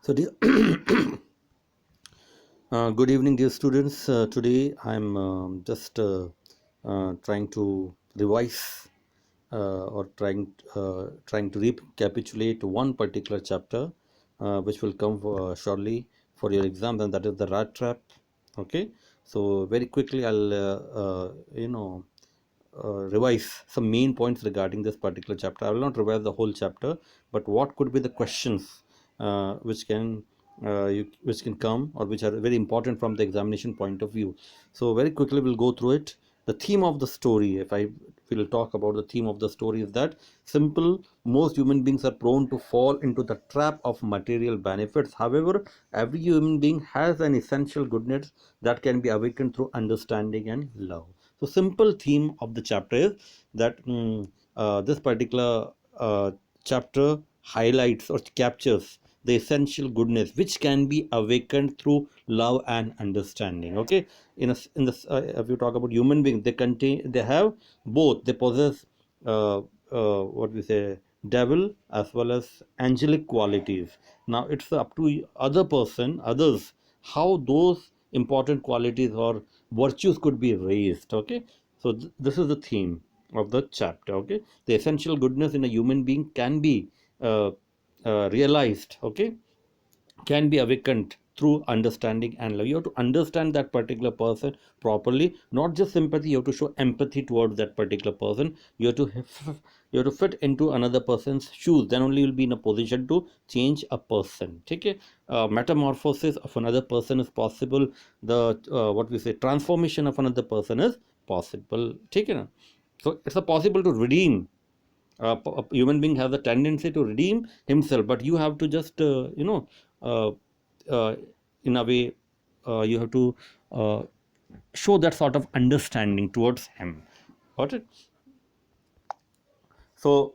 So, good evening, dear students. Today, I'm just trying to revise or trying to recapitulate one particular chapter, which will come shortly for your exam, and that is the rat trap. Okay, so very quickly, I'll revise some main points regarding this particular chapter. I will not revise the whole chapter, but what could be the questions which can come or which are very important from the examination point of view. So very quickly we'll go through it. The theme of the story, if I will talk about the theme of the story, is that simple, most human beings are prone to fall into the trap of material benefits. However, every human being has an essential goodness that can be awakened through understanding and love. So simple theme of the chapter is that this particular chapter highlights or captures the essential goodness which can be awakened through love and understanding. Okay, in this if you talk about human beings, they have both. They possess what we say devil as well as angelic qualities. Now it's up to others, how those important qualities or virtues could be raised. Okay, so this is the theme of the chapter. Okay, the essential goodness in a human being can be uh, realized. Okay, can be awakened through understanding and love. You have to understand that particular person properly, not just sympathy. You have to show empathy towards that particular person. You have to fit into another person's shoes. Then only you'll be in a position to change a person. Okay, metamorphosis of another person is possible. The what we say transformation of another person is possible. Okay, so it's a possible to redeem. A human being has a tendency to redeem himself, but you have to just uh, uh, in a way you have to uh, show that sort of understanding towards him. Got it? So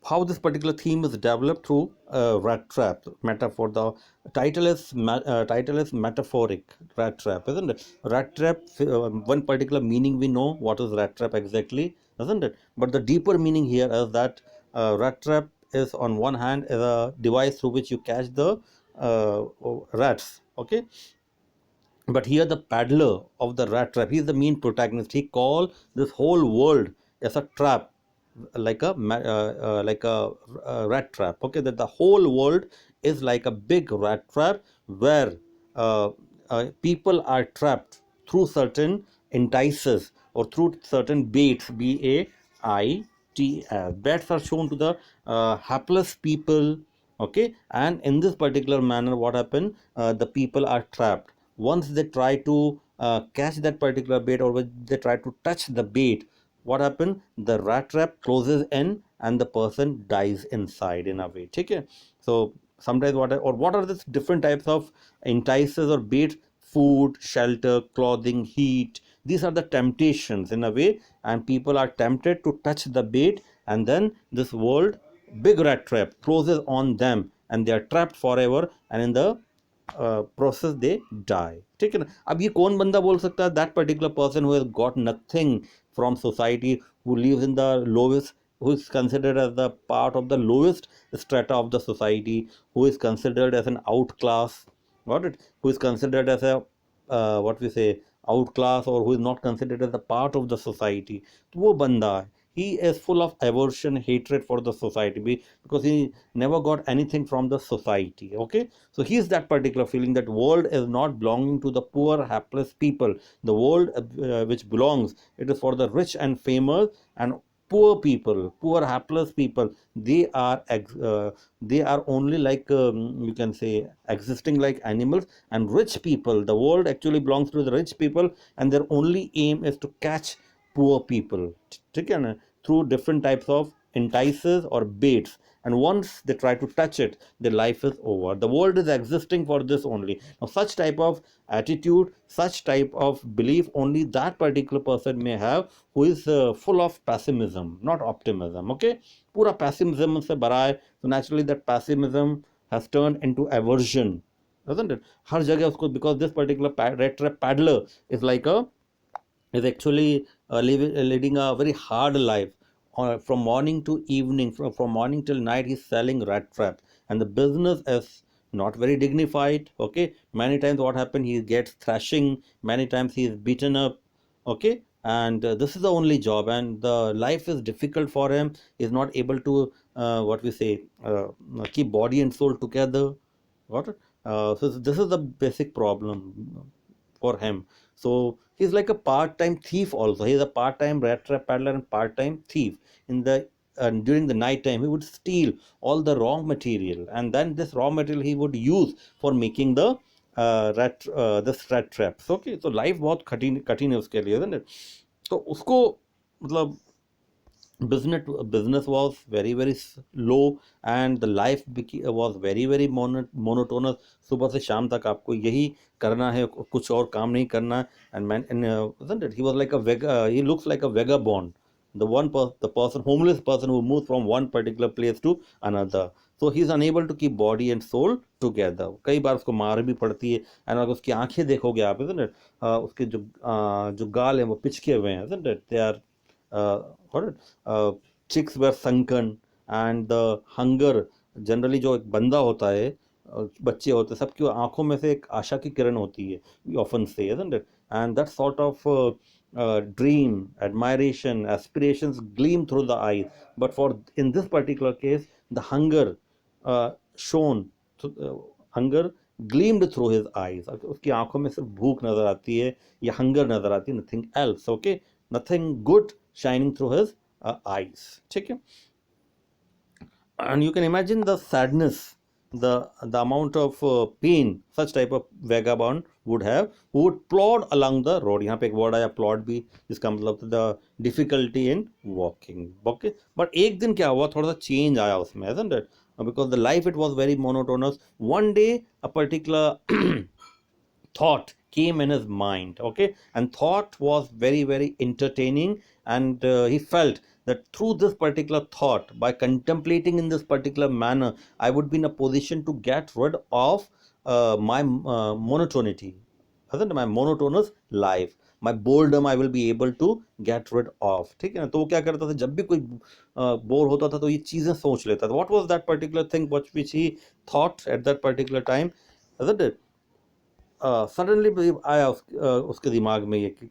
how this particular theme is developed through rat trap metaphor. The title is metaphoric. Rat trap, isn't it? Rat trap, one particular meaning we know what is rat trap exactly, isn't it? But the deeper meaning here is that rat trap is on one hand is a device through which you catch the rats. Okay, but here the paddler of the rat trap, he is the main protagonist. He call this whole world as a trap, like a rat trap. Okay, that the whole world is like a big rat trap where people are trapped through certain entices or through certain baits. BAITS bats are shown to the hapless people. Okay, and in this particular manner what happened, the people are trapped. Once they try to catch that particular bait, or when they try to touch the bait, what happened, the rat trap closes in and the person dies inside in a way. Okay, so sometimes what are the different types of entices or bait? Food, shelter, clothing, heat, these are the temptations in a way, and people are tempted to touch the bait, and then this world, big rat trap, closes on them and they are trapped forever, and in the process they die. ठीक है ना? अब ये कौन बंदा बोल सकता है? That particular person who has got nothing from society, who lives in the lowest, who is considered as the part of the lowest strata of the society, who is considered as an outclass. Got it? Who is considered as a what we say outclass, or who is not considered as a part of the society. तो वो बंदा है, he is full of aversion, hatred for the society, because he never got anything from the society. Okay, so he is that particular feeling that world is not belonging to the poor hapless people. The world which belongs, it is for the rich and famous, and poor people, poor hapless people, they are only like you can say existing like animals. And rich people, the world actually belongs to the rich people, and their only aim is to catch poor people. ठीक है ना? Through different types of entices or baits, and once they try to touch it, their life is over. The world is existing for this only. Now such type of attitude, such type of belief, only that particular person may have, who is full of pessimism, not optimism. Okay, पूरा pessimism से भरा है, so naturally that pessimism has turned into aversion, doesn't it? हर जगह उसको, because this particular red trap paddler is like a is actually leading a very hard life. From morning to evening, from morning till night, he's selling rat trap. and the business is not very dignified. Okay, many times what happened, he gets thrashing, many times he is beaten up. Okay, and this is the only job, and the life is difficult for him. Is not able to what we say keep body and soul together. Got it? So this is the basic problem for him. So he's like a part-time thief also. He's a part-time rat trap peddler and part-time thief. In the during the night time, he would steal all the raw material, and then this raw material he would use for making the this rat traps. Okay, so life बहुत कठिन कठिन है उसके लिए, isn't it? तो उसको मतलब business was very very low, and the life was very very monotonous. सुबह से शाम तक आपको यही करना है, कुछ और काम नहीं करना. And man, and isn't it, he was like a he looks like a vagabond, the person, homeless person who moves from one particular place to another. So he is unable to keep body and soul together. कई बार उसको मार भी पड़ती है. And अगर उसकी आंखें देखोगे आप, isn't it, उसके जो गाल हैं वो पिचके हुए हैं, isn't it, they are got it, chicks were sunken, and the hunger, generally जो एक बंदा होता है, बच्चे होते हैं, सबकी आंखों में से एक आशा की किरण होती है, we often say, isn't it? And that sort of dream, admiration, aspirations gleam through the eyes. But for in this particular case, the hunger shone, hunger gleamed through his eyes. उसकी आंखों में सिर्फ भूख नजर आती है, या हंगर नजर आती है, nothing else. Okay, nothing good shining through his eyes. ठीक है? And you can imagine the sadness, the amount of pain such type of vagabond would have, who would plod along the road. यहाँ पे एक word आया plod भी, जिसका मतलब the difficulty in walking. Okay, but एक दिन क्या हुआ, थोड़ा सा change आया उसमें, isn't it? Because the life, it was very monotonous. One day a particular thought came in his mind. Okay, and thought was very very entertaining, and he felt that through this particular thought, by contemplating in this particular manner, I would be in a position to get rid of my monotonity, isn't it? My monotonous life, my boredom, I will be able to get rid of. ठीक है ना? तो वो क्या करता था, जब भी कोई बोर होता था तो ये चीजें सोच लेता था. What was that particular thing which he thought at that particular time, isn't it? Suddenly आया उसके दिमाग में ये कि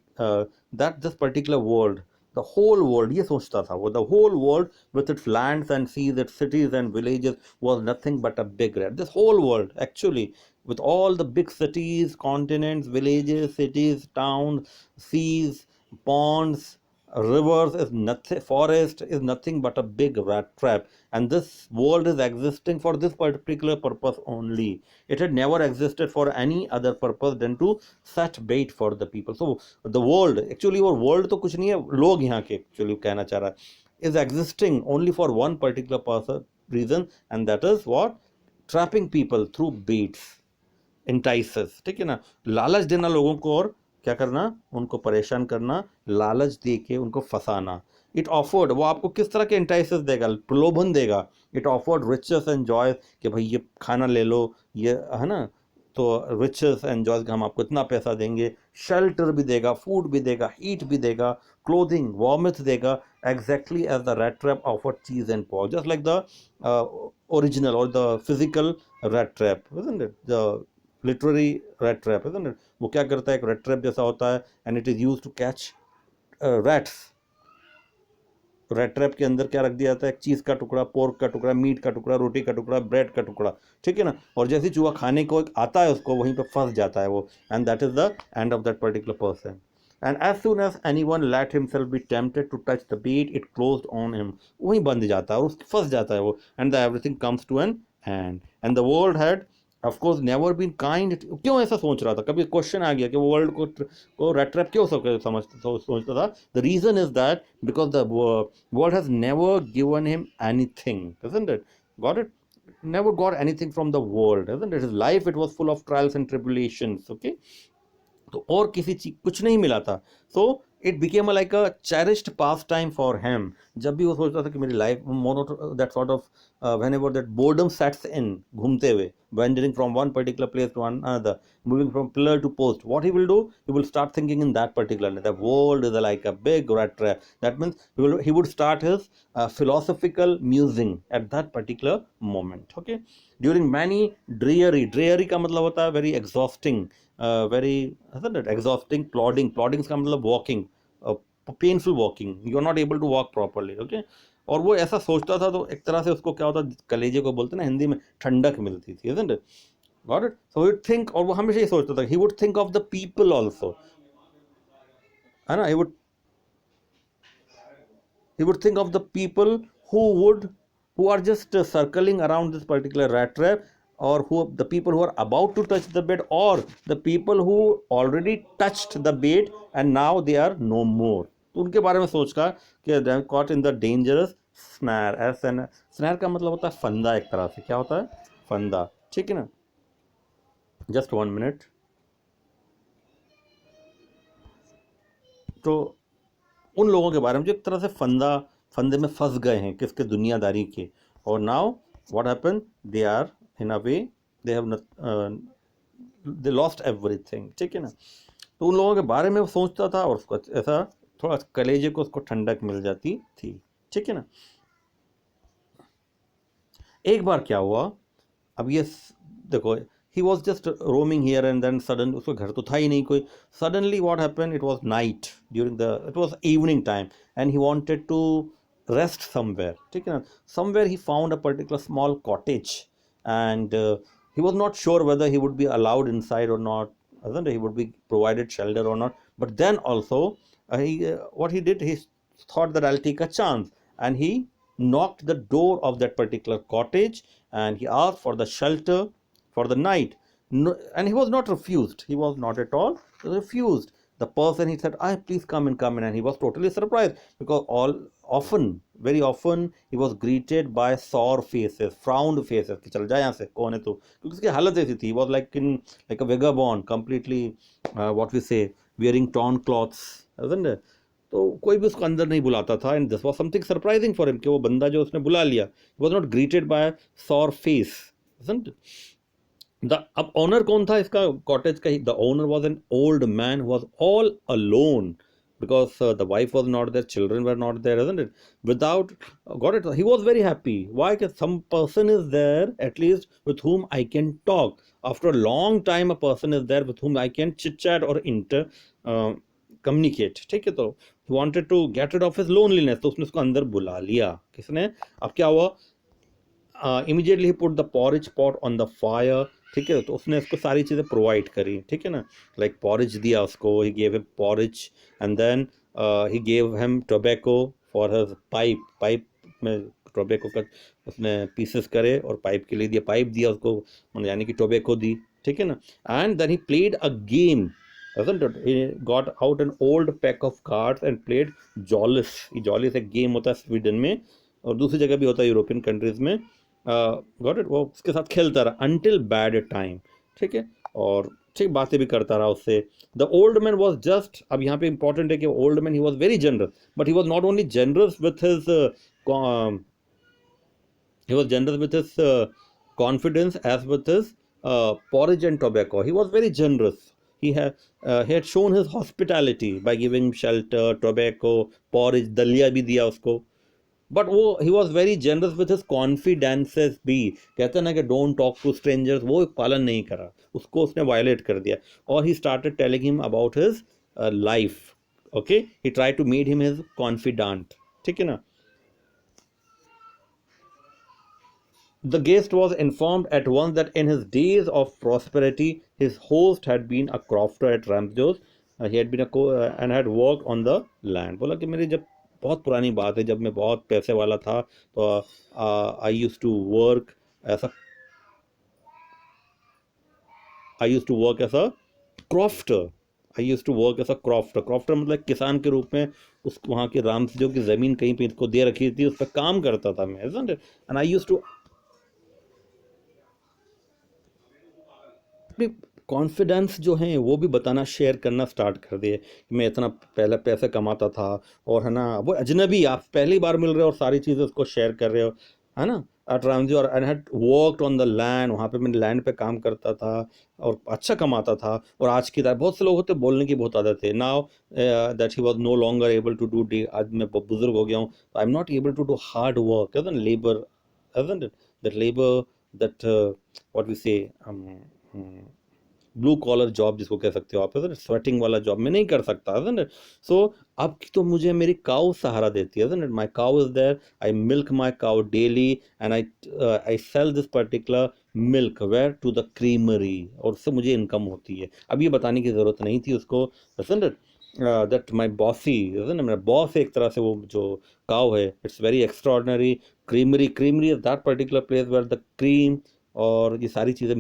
that this particular world, the whole world, ये सोचता था वो, the whole world with its lands and seas, its cities and villages, was nothing but a big rat. This whole world, actually, with all the big cities, continents, villages, cities, towns, seas, ponds, rivers, is nothing, forest is nothing but a big rat trap. And this world is existing for this particular purpose only. It had never existed for any other purpose than to set bait for the people. So the world, actually वो world तो कुछ नहीं है, लोग यहाँ के actually कहना चाह रहा है, is existing only for one particular reason, and that is what? Trapping people through baits, entices. ठीक है ना? लालच देना लोगों को, और क्या करना, उनको परेशान करना, लालच दे के उनको फंसाना. इट ऑफर्ड, वो आपको किस तरह के एंटाइसेस देगा, प्रलोभन देगा. It offered riches and joy, कि भाई ये खाना ले लो, ये है ना, तो रिचेस एंड जॉय का हम आपको इतना पैसा देंगे. शेल्टर भी देगा, फूड भी देगा, हीट भी देगा, क्लोथिंग, वार्मथ देगा, exactly as the rat trap offered cheese and pork, just like the original और the physical rat trap, isn't it? The literary rat trap, isn't it? वो क्या करता है, एक rat trap जैसा होता है, and it is used to catch rats. Red trap के अंदर क्या रख दिया जाता है, एक चीज का टुकड़ा, पोर्क का टुकड़ा, मीट का टुकड़ा, रोटी का टुकड़ा, ब्रेड का टुकड़ा. ठीक है ना? और जैसे चूहा खाने को आता है उसको, वहीं पे फंस जाता है वो, and that is the end of that particular person. And as soon as anyone let himself be tempted to touch the bait, it closed on him. वहीं बंद जाता है और उसके फंस जाता है वो, and the everything comes to an end. And the world had of course never been kind. क्यों ऐसा सोच रहा था? कभी क्वेश्चन आ गया कि वो वर्ल्ड को रेट ट्रैप क्यों सोचता था? The reason is that because the world has never given him anything, isn't it? Got it? Never got anything from the world, isn't it? His life, it was full of trials and tribulations. Okay, तो और किसी चीज कुछ नहीं मिला था. So it became like a cherished pass time for him. जब भी वो सोचता था कि मेरी life that sort of whenever that boredom sets in, घूमते हुए, wandering from one particular place to another, moving from pillar to post, what he will do? He will start thinking in that particular. The world is like a big rat trap. That means he would start his philosophical musing at that particular moment. Okay, during many dreary का मतलब होता है very exhausting, very, isn't it, exhausting plodding का मतलब walking, painful walking, you are not able to walk properly. Okay, और वो ऐसा सोचता था तो एक तरह से उसको क्या होता, कलेजे को बोलते ना हिंदी में, ठंडक मिलती थी, isn't it? Got it? So he would think, और वो हमेशा ये सोचता था, he would think of the people also, है ना, he would think of the people who are just circling around this particular rat trap, or the people who are about to touch the bed, or the people who already touched the bed and now they are no more. तो उनके बारे में सोच का कि they are caught in the dangerous snare. snare का मतलब होता है फंदा, एक तरह से क्या होता है, फंदा. ठीक है ना, जस्ट 1 मिनट. तो उन लोगों के बारे में जो एक तरह से फंदे में फंस गए हैं किसके, दुनियादारी के. और now what happen, they are in a way, they have they lost everything. ठीक है ना, तो उन लोगों के बारे में वो सोचता था और उसको ऐसा थोड़ा कलेजे को उसको ठंडक मिल जाती थी. ठीक है ना. एक बार क्या हुआ, अब ये देखो, he was just roaming here and then sudden, उसको घर तो था ही नहीं कोई. Suddenly what happened, it was night, it was evening time and he wanted to rest somewhere. ठीक है ना, somewhere he found a particular small cottage and he was not sure whether he would be allowed inside or not, isn't it? He would be provided shelter or not. But then also what he did, he thought that I'll take a chance, and he knocked the door of that particular cottage and he asked for the shelter for the night. No, and he was not refused. He was not at all refused. The person, he said, please come in, and he was totally surprised because very often he was greeted by sour faces, frowned faces कि चल जा यहाँ से, कौन है तू, क्योंकि उसकी हालत ऐसी थी. He was like a vagabond, completely what we say, wearing torn cloths, isn't it? तो कोई भी उसको अंदर नहीं बुलाता था. And this was something surprising for him कि वो बंदा जो उसने बुला लिया, he was not greeted by sour face, isn't it? अब ओनर कौन था इसका कॉटेज का? The owner was an old man who was all alone because the wife was not there, children were not there, isn't it? Got it? He was very happy. Why? Because some person is there at least with whom I can talk. After a long time, a person is there with whom I can chit chat or communicate. ठीक है, तो he wanted to get rid of his loneliness, तो उसने उसको अंदर बुला लिया. किसने? अब क्या हुआ? Immediately he put the porridge pot on the fire. ठीक है, तो उसने उसको सारी चीज़ें प्रोवाइड करी. ठीक है ना, लाइक porridge दिया उसको, he gave him porridge and then he gave him tobacco for his pipe में tobacco का उसने पीसेस करे और पाइप के लिए दिया, पाइप दिया उसको, यानी कि tobacco दी. ठीक है ना, and then he played a game, isn't it? He got out an old pack of cards and played Jollis. Jollis एक गेम होता है स्वीडन में और दूसरी जगह भी होता है यूरोपियन कंट्रीज में. गॉट इट, वो उसके साथ खेलता रहा अंटिल बैड टाइम. ठीक है, और ठीक बातें भी करता रहा उससे. The old man was just, अब यहाँ पे इंपॉर्टेंट है कि old man, he was very generous, but he was not only generous with his confidence as with his porridge and tobacco. He was very generous. He had shown his hospitality by giving shelter, tobacco, porridge, दलिया भी दिया उसको. But वो ही was very generous with his confidences भी. कहते हैं ना कि डोंट टॉक टू स्ट्रेंजर्स, वो पालन नहीं करा, उसको उसने वायलेट कर दिया. और he started telling him about his life. Okay, he try to made him his confident. ठीक है ना. The guest was informed at once that in his days of prosperity, his host had been a crofter at Ramsgate. He had been and had worked on the land. बोला कि मेरी जब बहुत पुरानी बात है, जब मैं बहुत पैसे वाला था तो I use to work as a crofter. Crofter मतलब किसान के रूप में उस वहाँ के रामसजो की ज़मीन कहीं पे इसको दे रखी थी, उस पर काम करता था मैं. And I use to confidence जो है वो भी बताना, शेयर करना स्टार्ट कर दिए कि मैं इतना पहले पैसे कमाता था. और है ना, वो अजनबी, आप पहली बार मिल रहे हो और सारी चीज़ें उसको शेयर कर रहे हो, है ना. एट रामजी और I had worked on the land, वहाँ पे मैं लैंड पे काम करता था और अच्छा कमाता था। और आज की तरह बहुत से लोग होते बोलने की बहुत आदत है। Now that he was no longer able to do, आज मैं बुजुर्ग हो गया हूँ, I am not able to do hard work, labour, isn't it? That labor, that what we say, blue collar job जिसको कह सकते हो आप, स्वेटिंग वाला जॉब मैं नहीं कर सकता, isn't it? So अब की तो मुझे मेरी काउ सहारा देती है, isn't it? My cow is there, I milk my cow daily and I sell this particular milk where to the creamery, और उससे मुझे इनकम होती है। अब ये बताने की ज़रूरत नहीं थी उसको, isn't it? That my bossy, isn't it? मेरा बॉस है एक तरह से वो जो काउ है, it's very extraordinary. Creamery is that particular place where the cream और ये सारी चीज़ें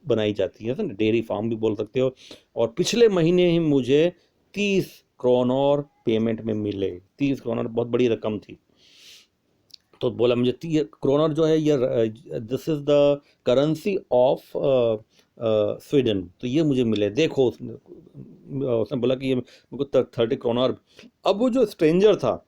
बनाई जाती है, ना, डेयरी फार्म भी बोल सकते हो। और पिछले महीने ही मुझे 30 क्रोनर पेमेंट में मिले। 30 क्रोनर बहुत बड़ी रकम थी। तो बोला मुझे 30 क्रोनर जो है ये this is the currency of Sweden, तो ये मुझे मिले, देखो। उसने बोला कि ये मुझको 30 क्रोनर। अब वो जो स्ट्रेंजर था,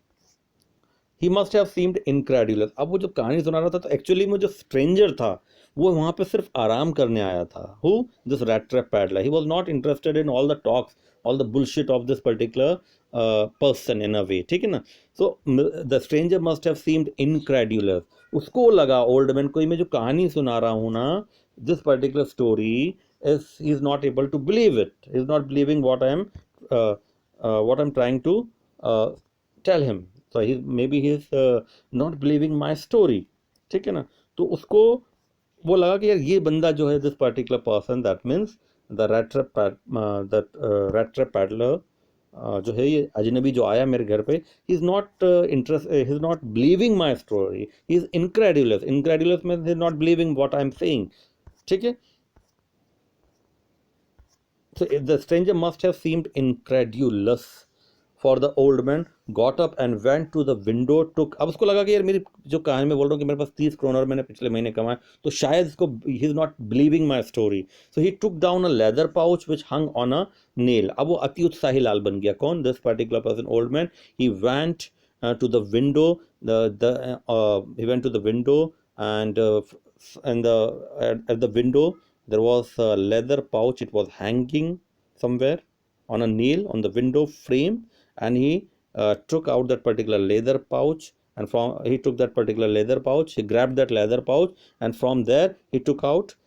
he must have seemed incredulous. अब वो जो कहानी सुना रहा था, तो एक्चुअली में जो स्ट्रेंजर था वो वहाँ पे सिर्फ आराम करने आया था। Who? This rat trap peddler. He was not interested in all the talks, all the bullshit of this particular person in a way, ठीक है ना। So the stranger must have seemed incredulous. उसको लगा, ओल्ड मैन को, मैं जो कहानी सुना रहा हूँ ना, this particular story is he is not able to believe it. He is not believing what I'm trying to uh, tell him. So maybe he is not believing my story, ठीक है ना। तो उसको वो लगा कि यार ये बंदा जो है, this particular person, that means the rat trap peddler जो है, ये अजनबी जो आया मेरे घर पे, he is not he is not believing my story, he is incredulous. Incredulous means he is not believing what I am saying, ठीक है। So the stranger must have seemed incredulous, for the old man got up and went to the window, took, अब उसको लगा कि यार मेरी जो कहानी में बोल रहा हूँ कि मेरे पास 30 क्रोनर मैंने पिछले महीने कमाए, तो शायद इसको he is not believing my story. So he took down a leather pouch which hung on a nail. अब वो अति उत्साही लाल बन गया। कौन? This particular person, old man. He went to the window, he went to the window, and at the window there was a leather pouch. It was hanging somewhere on a nail on the window frame, and he took out that particular leather pouch, and he took that particular leather pouch, he grabbed that leather pouch, and from there he took out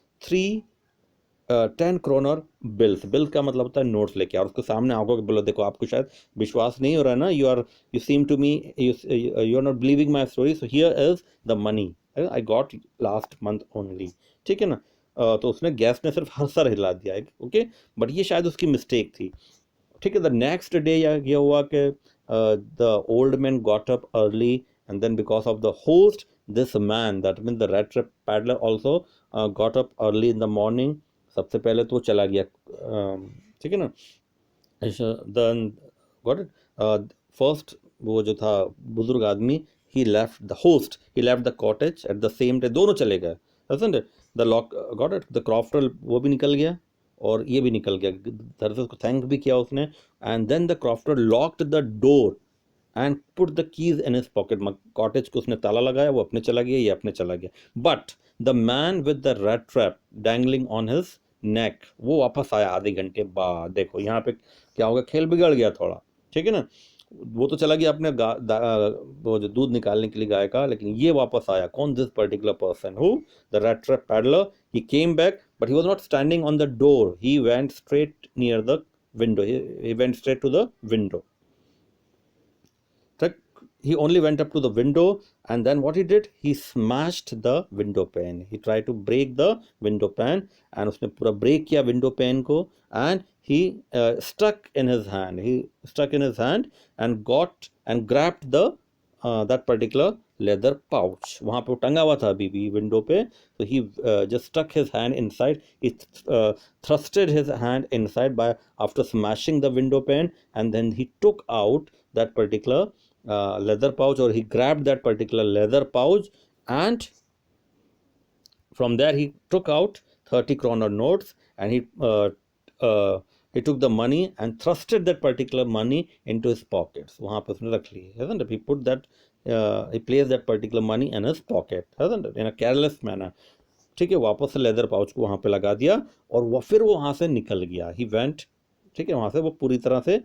10 kroner bills. Bills का मतलब होता है notes लेके, और उसको सामने आंखों के बोलो, देखो आपको शायद विश्वास नहीं हो रहा है ना, you seem to me, you are not believing my story, so here is the money I got last month only, ठीक है ना। तो उसने गैस ने सिर्फ हर सर हिला दिया, ओके, बट ये शायद उसकी मिस्टेक थी, ठीक है। द नेक्स्ट डे ये हुआ कि the old man got up early, and then because of the host, this man, that mean the rat trap peddler, also got up early in the morning. सबसे पहले तो वो चला गया, ठीक है ना। देन गॉट इट, फर्स्ट वो जो था बुजुर्ग आदमी, he left the host, he left the cottage at the same day, दोनों चले गए, the lock got it, the crofter वो भी निकल गया और ये भी निकल गया, दरअसल उसको थैंक भी किया उसने। And then the crofter locked the door and put the keys in his pocket. Cottage को उसने ताला लगाया, वो अपने चला गया, ये अपने चला गया। But the man with the rat trap dangling on his neck, वो वापस आया आधे घंटे बाद। देखो यहाँ पे क्या होगा, खेल बिगड़ गया थोड़ा, ठीक है ना। वो तो चला गया अपने वो जो दूध निकालने के लिए गाय का, लेकिन ये वापस आया। कौन? This particular person, who? The rat trap peddler. He came back, but he was not standing on the door, he went straight near the window, he went straight to the window. He only went up to the window, and then what he did, he smashed the window pane. He tried to break the window pane, and उसने पूरा break किया window pane को, and he stuck in his hand and got and grabbed the that particular leather pouch. वहाँ पे टंगा हुआ था अभी भी window पे, so he just stuck his hand inside. He thrusted his hand inside by after smashing the window pane, and then he took out that particular leather pouch, or he grabbed that particular leather pouch, and from there he took out 30 kroner notes, and he took the money and thrusted that particular money into his pockets. वहाँ पे उसने रख ली, isn't it? He put that he placed that particular money in his pocket, hasn't it, in a careless manner. ठीक है, वापस से leather pouch को वहाँ पे लगा दिया और वो फिर वो वहाँ से निकल गया, ही वेंट, ठीक है, वहाँ से वो पूरी तरह से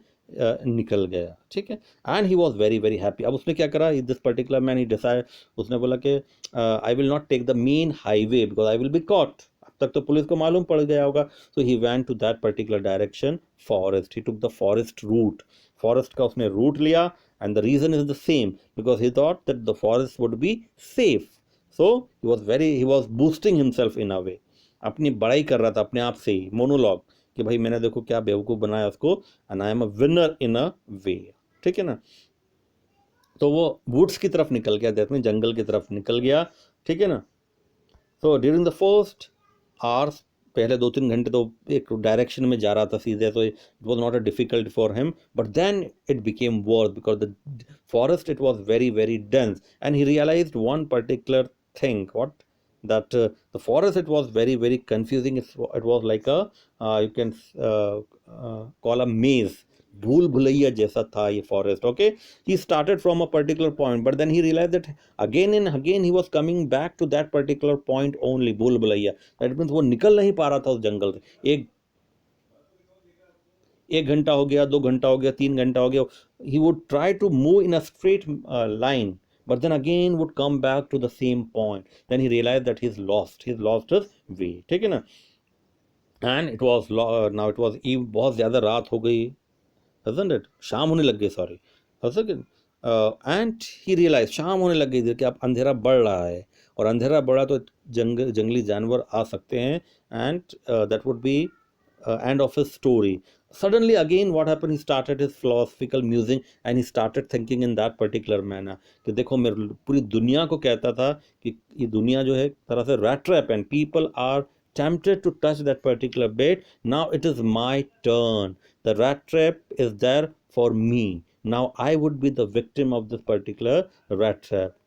निकल गया, ठीक है, and he was very very happy. अब उसने क्या करा, this particular man, he decide, उसने बोला कि I will not take the main highway because I will be caught, अब तक तो पुलिस को मालूम पड़ गया होगा। So he went to that particular direction, forest, he took the forest route, forest का उसने रूट लिया, and the reason is the same because he thought that the forest would be safe. So he was boosting himself in a way, अपनी बड़ाई कर रहा था अपने आप से ही, मोनोलॉग, कि भाई मैंने देखो क्या बेवकूफ़ बनाया उसको, and I am a winner in a way, ठीक है ना। तो वो वुड्स की तरफ निकल गया, दैट मीन जंगल की तरफ निकल गया, ठीक है ना। तो ड्यूरिंग द फर्स्ट आवर्स, पहले 2-3 घंटे तो एक डायरेक्शन में जा रहा था सीधे, तो it was not a difficult for him, but then it became worse because the forest it was very very dense, and he realised one particular thing, what, that the forest, it was very very confusing, it was like a you can call a maze, भूल भुलैया जैसा था ये forest, okay. He started from a particular point but then he realise that again and again he was coming back to that particular point only, भूल भुलैया, that means वो निकल नहीं पा रहा था उस जंगल से। एक घंटा हो गया, 2 घंटा हो गया, 3 घंटा हो गया, he would try to move in a straight line, but then again would come back to the same point, then he realized that he's lost his way, ठीक है ना। and it was now it was eve, बहुत ज़्यादा रात हो गई, isn't it, शाम होने लग गई, सॉरी, एंड ही रियलाइज, शाम होने लग गई कि अब अंधेरा बढ़ रहा है, और अंधेरा बढ़ा तो जंगली जानवर आ सकते हैं, and that would be end of his story. Suddenly again what happened, he started his philosophical musing and he started thinking in that particular manner कि देखो मैं पूरी दुनिया को कहता था कि ये दुनिया जो है एक तरह से rat trap and people are tempted to touch that particular bait. Now it is my turn, the rat trap is there for me, now I would be the victim of this particular rat trap.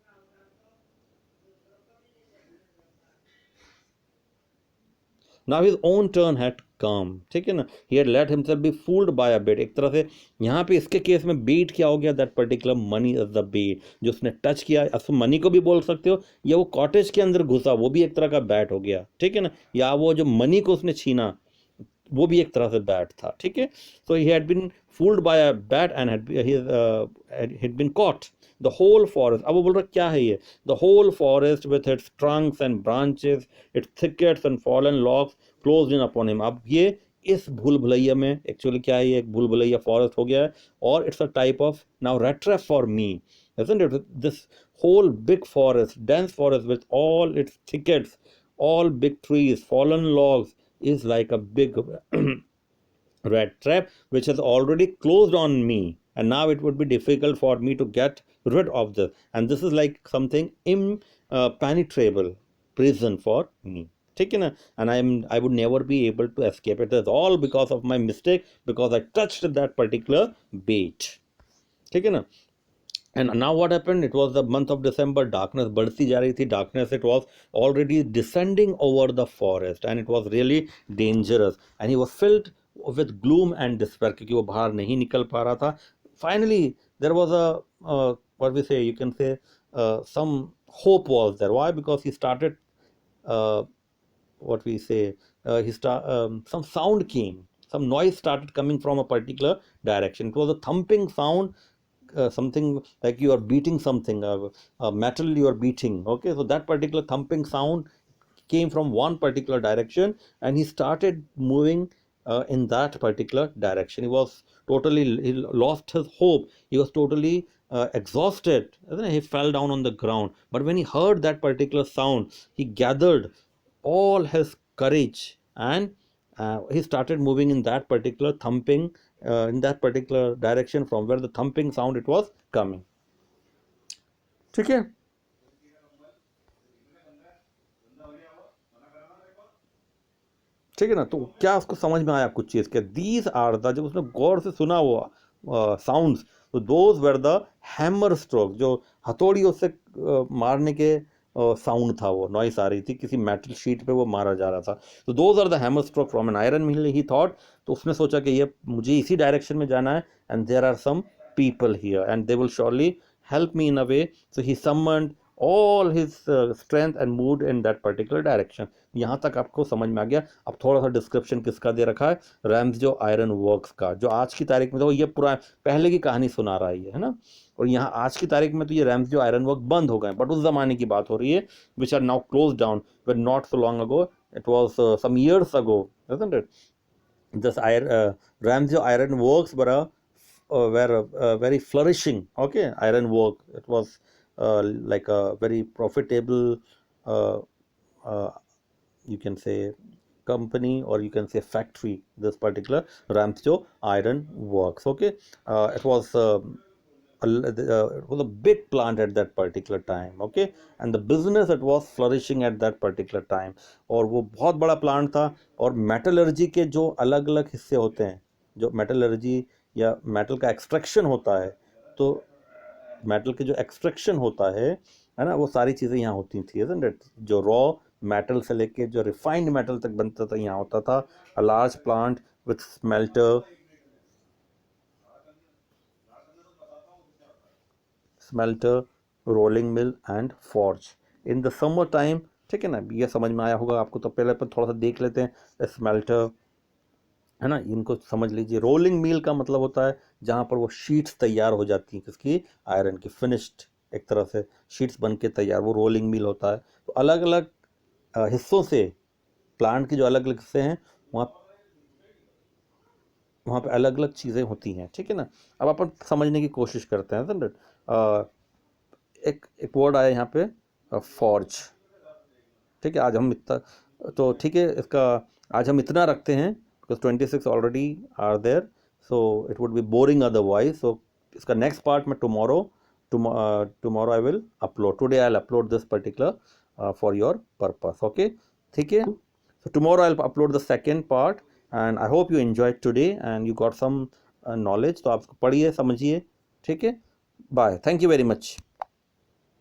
Now his own turn had come, ठीक है ना, he had let himself be fooled by a bait, एक तरह से यहाँ पे इसके case में बेट क्या हो गया, that particular money is the bait, जो उसने टच किया, अब मनी को भी बोल सकते हो, या वो कॉटेज के अंदर घुसा वो भी एक तरह का बैट हो गया, ठीक है ना, या वो जो मनी को उसने छीना वो भी एक तरह से बैट था, ठीक है। So he had been fooled by a bait and had been caught the whole forest. अब वो बोल रहा क्या है ये, the whole forest with its trunks and branches, its thickets and fallen logs closed in upon him. अब ये इस भूल भुलैया में एक्चुअली क्या है, ये एक भूल भुलैया फॉरेस्ट हो गया है, और it's a type of now red trap for me, isn't it? This whole big forest, dense forest with all its thickets, all big trees, fallen logs, is like a big rat trap which has already closed on me, and now it would be difficult for me to get rid of this, and this is like something impenetrable prison for me, ठीक है ना, and I would never be able to escape it. It's all because of my mistake, because I touched that particular bait, ठीक है ना। And now what happened, it was the month of December, darkness बढ़ती जा रही थी, darkness, it was already descending over the forest and it was really dangerous, and he was filled with gloom and despair क्योंकि वो बाहर नहीं निकल पा रहा था। Finally there was a what we say, you can say some hope was there. Why? Because he started uh, what we say some sound came, some noise started coming from a particular direction. It was a thumping sound, something like you are beating something, metal you are beating, okay. So that particular thumping sound came from one particular direction, and he started moving in that particular direction. He was totally, he lost his hope, he was totally exhausted, isn't it? He fell down on the ground, but when he heard that particular sound, he gathered all his courage, and he started moving in that particular thumping, in that particular direction from where the thumping sound it was coming, ठीक है। ठीक है ना, तो क्या उसको समझ में आया कुछ चीज़ के, दीज आर द, जब उसने गौर से सुना वो साउंड्स, तो those were the hammer stroke, जो हथौड़ियों से मारने के साउंड था, वो नॉइस आ रही थी, किसी मेटल शीट पे वो मारा जा रहा था, तो those are the hammer stroke from an iron mill, he thought. तो उसने सोचा कि ये मुझे इसी डायरेक्शन में जाना है, and there are some people here and they will surely help me in a way. So he summoned all his strength and moved in that particular direction. यहाँ तक आपको समझ में आ गया. अब थोड़ा सा डिस्क्रिप्शन किसका दे रखा है, रैम्सजो आयरन वर्क्स का, जो आज की तारीख में तो ये पूरा पहले की कहानी सुना रहा है ना. और यहाँ आज की तारीख में तो ये रैम्सजो आयरन वर्क बंद हो गए, बट उस जमाने की बात हो रही है, which are now close down, were not so long ago, it was some years ago, isn't it? This Ramsey iron works were very flourishing. Okay, iron work. It was like a very profitable, uh, uh, you can say, company, or you can say factory. This particular Ramsey iron works. Okay, it was. It was a big plant at that particular time. Okay, and the business it was flourishing at that particular time. और वो बहुत बड़ा plant था. और metallurgy के जो अलग अलग हिस्से होते हैं, जो मेटलर्जी या मेटल का एक्सट्रैक्शन होता है, तो मेटल के जो एक्सट्रैक्शन होता है ना, वो सारी चीज़ें यहाँ होती थी, isn't it? जो रॉ मेटल से लेके जो रिफाइंड मेटल तक बनता था, यहाँ होता था. A large plant with smelter, rolling mill and forge in the summer time. ठीक है ना, ये समझ में आया होगा आपको. तो पहले पर थोड़ा सा देख लेते हैं. स्मेल्टर है ना, इनको समझ लीजिए. रोलिंग मिल का मतलब होता है जहाँ पर वो शीट्स तैयार हो जाती हैं, किसकी, आयरन की, फिनिश्ड एक तरह से शीट्स बन के तैयार, वो रोलिंग मिल होता है. तो अलग अलग हिस्सों से, प्लांट के जो अलग अलग हिस्से हैं, वहाँ पे अलग अलग चीज़ें होती हैं. ठीक है ना. अब अपन समझने की कोशिश करते हैं. समझ, एक वर्ड आया यहाँ पे, फॉर्ज. ठीक है, आज हम इतना, तो ठीक है, इसका आज हम इतना रखते हैं, because 26 already are there, so it would be boring otherwise. So इसका नेक्स्ट पार्ट में tomorrow I will upload. Today I will upload this particular for your purpose. Okay, ठीक है. So tomorrow I'll upload the second part, and I hope you enjoyed today and you got some knowledge. तो आप पढ़िए, समझिए. ठीक है. Bye. Thank you very much.